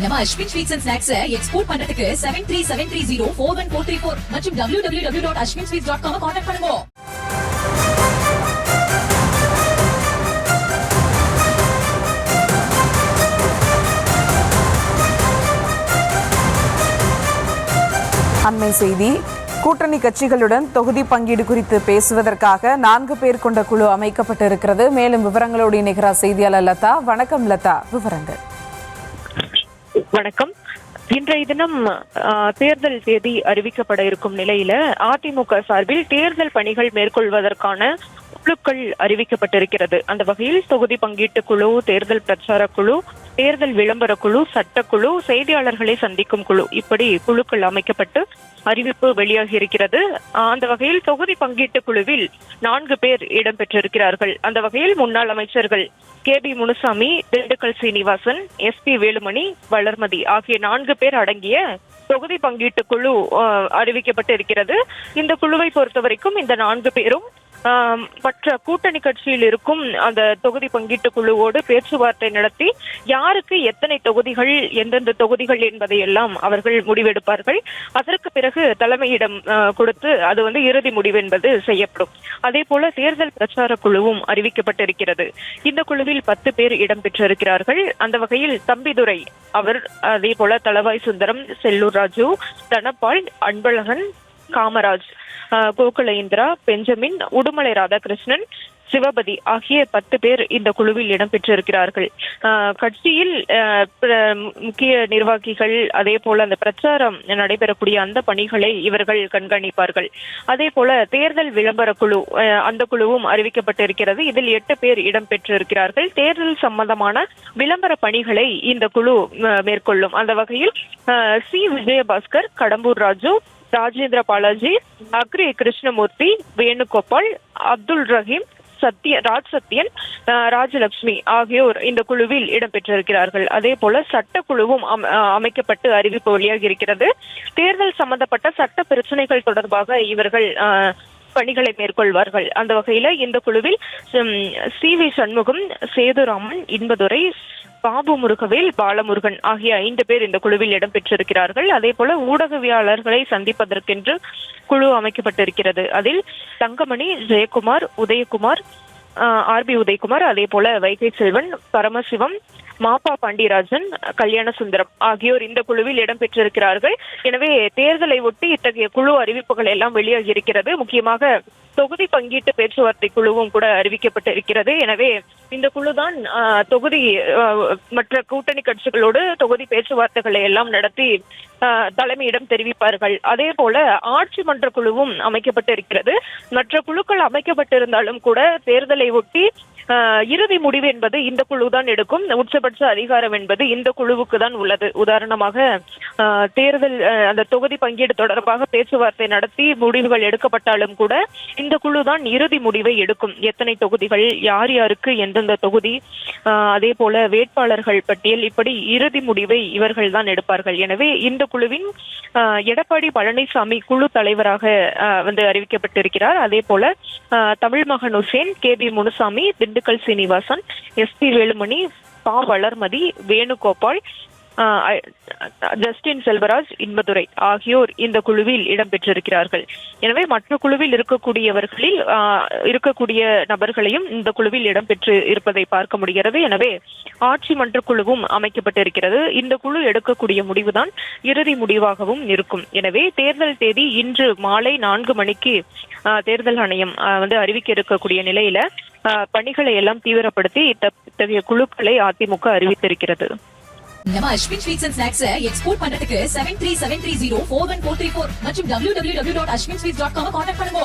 நம்ம Ashwin sweets and snacks export பண்றதுக்கு 7373041434 மற்றும் www.ashwinsweets.com கான்டாக்ட் பண்ணுங்க. அண்மை செய்தி. கூட்டணி கட்சிகளுடன் தொகுதி பங்கீடு குறித்து பேசுவதற்காக 4 பேர் கொண்ட குழு அமைக்கப்பட்டிருக்கிறது. மேலும் விவரங்களோடு இணைகிறார் செய்தியாளர் லதா. வணக்கம் லதா, விவரங்கள். வணக்கம். இன்றைய தினம் தேர்தல் தேதி அறிவிக்கப்பட இருக்கும் நிலையில அதிமுக சார்பில் தேர்தல் பணிகள் மேற்கொள்வதற்கான குழுக்கள் அறிவிக்கப்பட்டிருக்கிறது. அந்த வகையில் தொகுதி பங்கீட்டு குழு, தேர்தல் பிரச்சார குழு, தேர்தல் விளம்பர குழு, சட்டக்குழு, செய்தியாளர்களை சந்திக்கும் குழு, இப்படி குழுக்கள் அமைக்கப்பட்டு அறிவிப்பு வெளியாகி இருக்கிறது. அந்த வகையில் தொகுதி பங்கீட்டு குழுவில் 4 பேர் இடம்பெற்றிருக்கிறார்கள். அந்த வகையில் முன்னாள் அமைச்சர்கள் KB முனுசாமி, திண்டுக்கல் சீனிவாசன், SP வேலுமணி, வளர்மதி ஆகிய 4 பேர் அடங்கிய தொகுதி பங்கீட்டு குழு அறிவிக்கப்பட்டு இருக்கிறது. இந்த குழுவை பொறுத்த வரைக்கும் இந்த 4 பேரும் மற்ற கூட்டணி கட்சியில் இருக்கும் அந்த தொகுதி பங்கீட்டு குழுவோடு பேச்சுவார்த்தை நடத்தி யாருக்கு எத்தனை தொகுதிகள், எந்தெந்த தொகுதிகள் என்பதை எல்லாம் அவர்கள் முடிவெடுப்பார்கள். அதற்கு பிறகு தலைமையிடம் கொடுத்து அது இறுதி முடிவு என்பது செய்யப்படும். அதே போல தேர்தல் பிரச்சார குழுவும் அறிவிக்கப்பட்டிருக்கிறது. இந்த குழுவில் 10 பேர் இடம்பெற்றிருக்கிறார்கள். அந்த வகையில் தம்பிதுரை அவர், அதே போல தளவாய் சுந்தரம், செல்லூர் ராஜு, தனபால், அன்பழகன், காமராஜ், கோகுல இந்திரா, பெஞ்சமின், உடுமலை ராதாகிருஷ்ணன், சிவபதி ஆகிய 10 பேர் இந்த குழுவில் இடம்பெற்றிருக்கிறார்கள். கட்சியில் முக்கிய நிர்வாகிகள், அதே போல அந்த பிரச்சாரம் நடைபெறக்கூடிய அந்த பணிகளை இவர்கள் கண்காணிப்பார்கள். அதே போல தேர்தல் விளம்பர குழு, அந்த குழுவும் அறிவிக்கப்பட்டிருக்கிறது. இதில் 8 பேர் இடம்பெற்றிருக்கிறார்கள். தேர்தல் சம்பந்தமான விளம்பர பணிகளை இந்த குழு மேற்கொள்ளும். அந்த வகையில் சி விஜயபாஸ்கர், கடம்பூர் ராஜு, ராஜேந்திர பாலாஜி, அக்ரி கிருஷ்ணமூர்த்தி, வேணுகோபால், அப்துல் ரஹீம், ராஜ் சத்யன், ராஜலட்சுமி ஆகியோர் இந்த குழுவில் இடம்பெற்றிருக்கிறார்கள். அதே போல சட்டக்குழுவும் அமைக்கப்பட்டு அறிவிப்பு வெளியாகி இருக்கிறது. தேர்தல் சம்பந்தப்பட்ட சட்ட பிரச்சனைகள் தொடர்பாக இவர்கள் பணிகளை மேற்கொள்வார்கள். அந்த வகையில இந்த குழுவில் CV சண்முகம், சேதுராமன், இன்பதுரை, பாபு முருகவேல், பாலமுருகன் ஆகிய 5 பேர் இந்த குழுவில் இடம்பெற்றிருக்கிறார்கள். அதே போல ஊடகவியாளர்களை சந்திப்பதற்கென்று குழு அமைக்கப்பட்டிருக்கிறது. அதில் தங்கமணி, ஜெயக்குமார், உதயகுமார், RB உதயகுமார், அதே போல வைகை செல்வன், பரமசிவம், மாப்பா பாண்டியராஜன், கல்யாண சுந்தரம் ஆகியோர் இந்த குழுவில் இடம்பெற்றிருக்கிறார்கள். எனவே தேர்தலை ஒட்டி இத்தகைய குழு அறிவிப்புகள் எல்லாம் வெளியாகி இருக்கிறது. முக்கியமாக தொகுதி பங்கீட்டு பேச்சுவார்த்தை குழுவும் கூட அறிவிக்கப்பட்டிருக்கிறது. எனவே இந்த குழுதான் தொகுதி மற்ற கூட்டணி கட்சிகளோடு தொகுதி பேச்சுவார்த்தைகளை எல்லாம் நடத்தி தலைமையிடம் தெரிவிப்பார்கள். அதே போல ஆட்சி மன்ற குழுவும் அமைக்கப்பட்டிருக்கிறது. மற்ற குழுக்கள் அமைக்கப்பட்டிருந்தாலும் கூட தேர்தலை ஒட்டி இறுதி முடிவு என்பது இந்த குழு தான் எடுக்கும். உச்சபட்ச அதிகாரம் என்பது இந்த குழுவுக்கு தான் உள்ளது. உதாரணமாக தேர்தல் அந்த தொகுதி பங்கீடு தொடர்பாக பேச்சுவார்த்தை நடத்தி முடிவுகள் எடுக்கப்பட்டாலும் கூட இந்த குழு தான் இறுதி முடிவை எடுக்கும். எத்தனை தொகுதிகள், யார் யாருக்கு எந்தெந்த தொகுதி, அதே போல வேட்பாளர்கள் பட்டியல், இப்படி இறுதி முடிவை இவர்கள் தான் எடுப்பார்கள். எனவே இந்த குழுவின் எடப்பாடி பழனிசாமி குழு தலைவராக அறிவிக்கப்பட்டிருக்கிறார். அதே போல Tamilmagan Hussain, KB Munusamy, Dindigul Srinivasan, SP Velumani, Valarmathi, Venugopal, Justin Selvaraj, Inbadurai ஆகியோர் இந்த குழுவில் இடம்பெற்றிருக்கிறார்கள். எனவே மற்ற குழுவில் இருக்கக்கூடிய நபர்களையும் இந்த குழுவில் இடம்பெற்று இருப்பதை பார்க்க முடிகிறது. எனவே ஆட்சி மன்ற குழுவும் அமைக்கப்பட்டிருக்கிறது. இந்த குழு எடுக்கக்கூடிய முடிவுதான் இறுதி முடிவாகவும் இருக்கும். எனவே தேர்தல் தேதி இன்று மாலை 4 மணிக்கு தேர்தல் ஆணையம் அறிவிக்க இருக்கக்கூடிய நிலையில பணிகளை எல்லாம் தீவிரப்படுத்தி இத்தகைய குழுக்களை அதிமுக அறிவித்திருக்கிறது. நம்ம Ashwin sweets and snacks export பண்றதுக்கு 7373041434 மற்றும் www.ashwinsweets.com கான்டாக்ட் பண்ணுங்க.